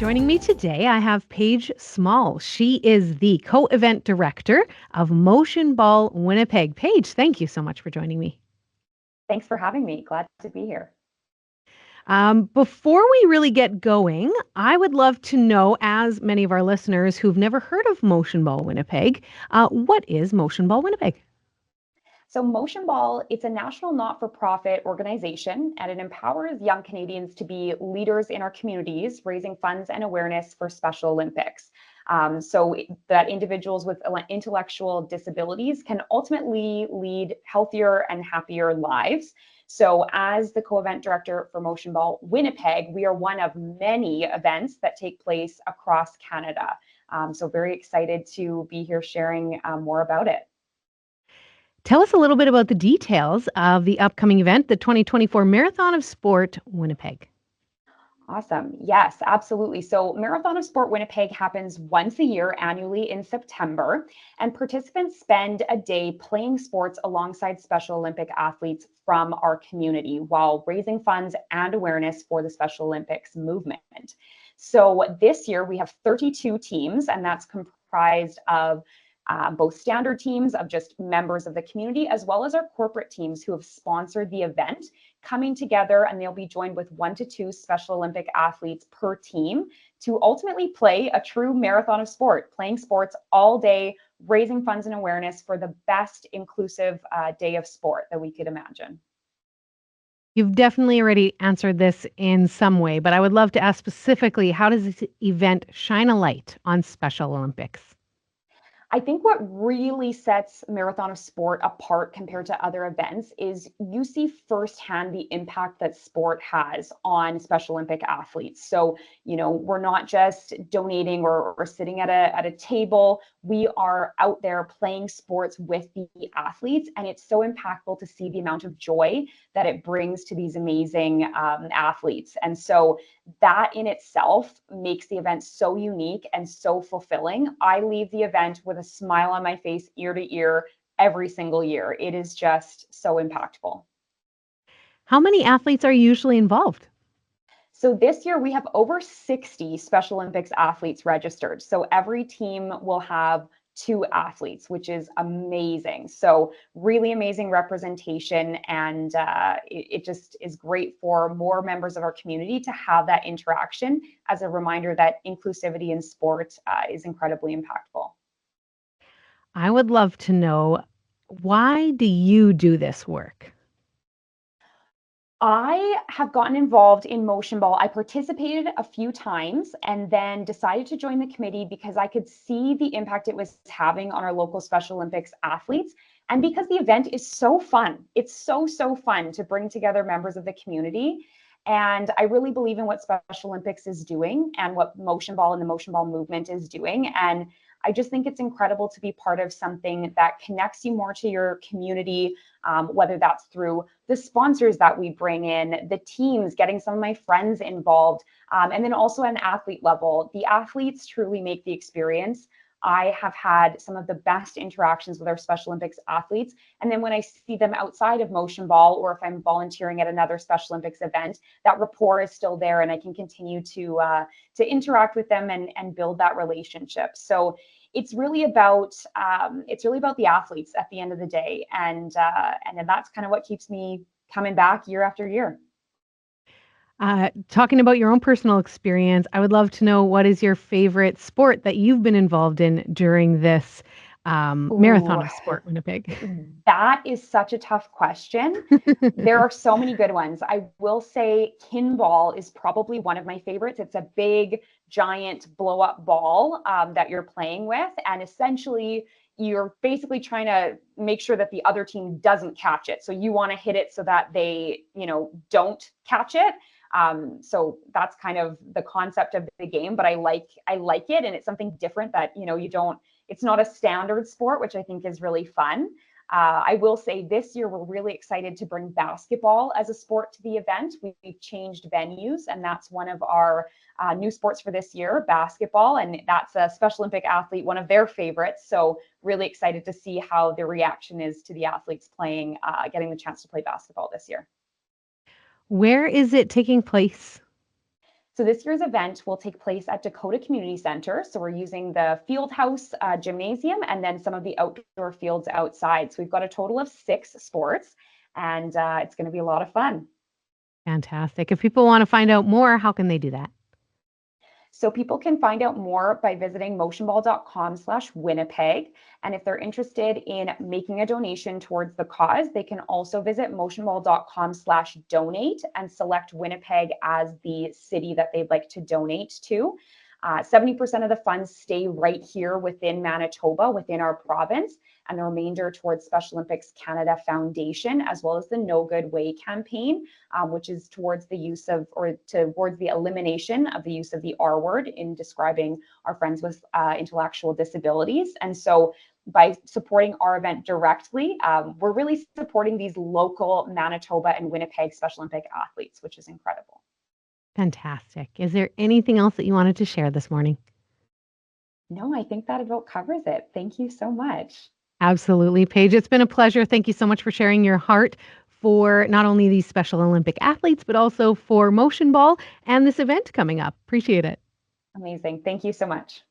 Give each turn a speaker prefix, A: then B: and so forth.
A: Joining me today, I have Paige Small. She is the co-event director of Motionball Winnipeg. Paige, thank you so much for joining me.
B: Thanks for having me. Glad to be here.
A: Before we really get going, I would love to know, as many of our listeners who've never heard of Motionball Winnipeg, what is Motionball Winnipeg?
B: So, Motion Ball, it's a national not-for-profit organization, and it empowers young Canadians to be leaders in our communities, raising funds and awareness for Special Olympics. That individuals with intellectual disabilities can ultimately lead healthier and happier lives. So, as the co-event director for Motion Ball Winnipeg, we are one of many events that take place across Canada. Very excited to be here sharing more about it.
A: Tell us a little bit about the details of the upcoming event, the 2024 Marathon of Sport Winnipeg.
B: Awesome. Yes, absolutely. So, Marathon of Sport Winnipeg happens once a year annually in September, and participants spend a day playing sports alongside Special Olympic athletes from our community while raising funds and awareness for the Special Olympics movement. So, this year we have 32 teams, and that's comprised of both standard teams of just members of the community, as well as our corporate teams who have sponsored the event, coming together, and they'll be joined with 1 to 2 Special Olympic athletes per team to ultimately play a true marathon of sport, playing sports all day, raising funds and awareness for the best inclusive day of sport that we could imagine.
A: You've definitely already answered this in some way, but I would love to ask specifically, how does this event shine a light on Special Olympics?
B: I think what really sets Marathon of Sport apart compared to other events is you see firsthand the impact that sport has on Special Olympic athletes. So, we're not just donating or sitting at a table. We are out there playing sports with the athletes, and it's so impactful to see the amount of joy that it brings to these amazing athletes. And so that in itself makes the event so unique and so fulfilling. I leave the event with a smile on my face, ear to ear, every single year. It is just so impactful.
A: How many athletes are usually involved?
B: So this year we have over 60 Special Olympics athletes registered. So every team will have 2 athletes, which is amazing. So really amazing representation, and it just is great for more members of our community to have that interaction as a reminder that inclusivity in sport is incredibly impactful.
A: I would love to know, why do you do this work?
B: I have gotten involved in motion ball. I participated a few times and then decided to join the committee because I could see the impact it was having on our local Special Olympics athletes. And because the event is so fun, it's so fun to bring together members of the community. And I really believe in what Special Olympics is doing and what motion ball and the motion ball movement is doing. And I just think it's incredible to be part of something that connects you more to your community, whether that's through the sponsors that we bring in, the teams, getting some of my friends involved, and then also at an athlete level. The athletes truly make the experience. I have had some of the best interactions with our Special Olympics athletes. And then when I see them outside of motion ball, or if I'm volunteering at another Special Olympics event, that rapport is still there, and I can continue to interact with them and build that relationship. So it's really about the athletes at the end of the day, and then that's kind of what keeps me coming back year after year.
A: Talking about your own personal experience, I would love to know, what is your favorite sport that you've been involved in during this Marathon
B: Ooh,
A: of Sport Winnipeg?
B: that is such a tough question. There are so many good ones. I will say kinball is probably one of my favorites. It's a big, giant blow up ball that you're playing with. And essentially, you're basically trying to make sure that the other team doesn't catch it. So you want to hit it so that they, don't catch it. So that's kind of the concept of the game, but I like it. And it's something different that, it's not a standard sport, which I think is really fun. I will say this year, we're really excited to bring basketball as a sport to the event. We've changed venues, and that's one of our new sports for this year, basketball. And that's a Special Olympic athlete, one of their favorites. So really excited to see how the reaction is to the athletes playing, getting the chance to play basketball this year.
A: Where is it taking place?
B: So this year's event will take place at Dakota Community Center. So we're using the field house gymnasium and then some of the outdoor fields outside. So we've got a total of 6 sports, and it's going to be a lot of fun.
A: Fantastic. If people want to find out more, how can they do that?
B: So people can find out more by visiting motionball.com/Winnipeg. And if they're interested in making a donation towards the cause, they can also visit motionball.com/donate and select Winnipeg as the city that they'd like to donate to. 70% of the funds stay right here within Manitoba, within our province, and the remainder towards Special Olympics Canada Foundation, as well as the No Good Way campaign, which is towards the use of, or towards the elimination of the use of the R word in describing our friends with intellectual disabilities. And so by supporting our event directly, we're really supporting these local Manitoba and Winnipeg Special Olympic athletes, which is incredible.
A: Fantastic. Is there anything else that you wanted to share this morning?
B: No, I think that about covers it. Thank you so much.
A: Absolutely, Paige. It's been a pleasure. Thank you so much for sharing your heart for not only these Special Olympic athletes, but also for motion ball and this event coming up. Appreciate it.
B: Amazing. Thank you so much.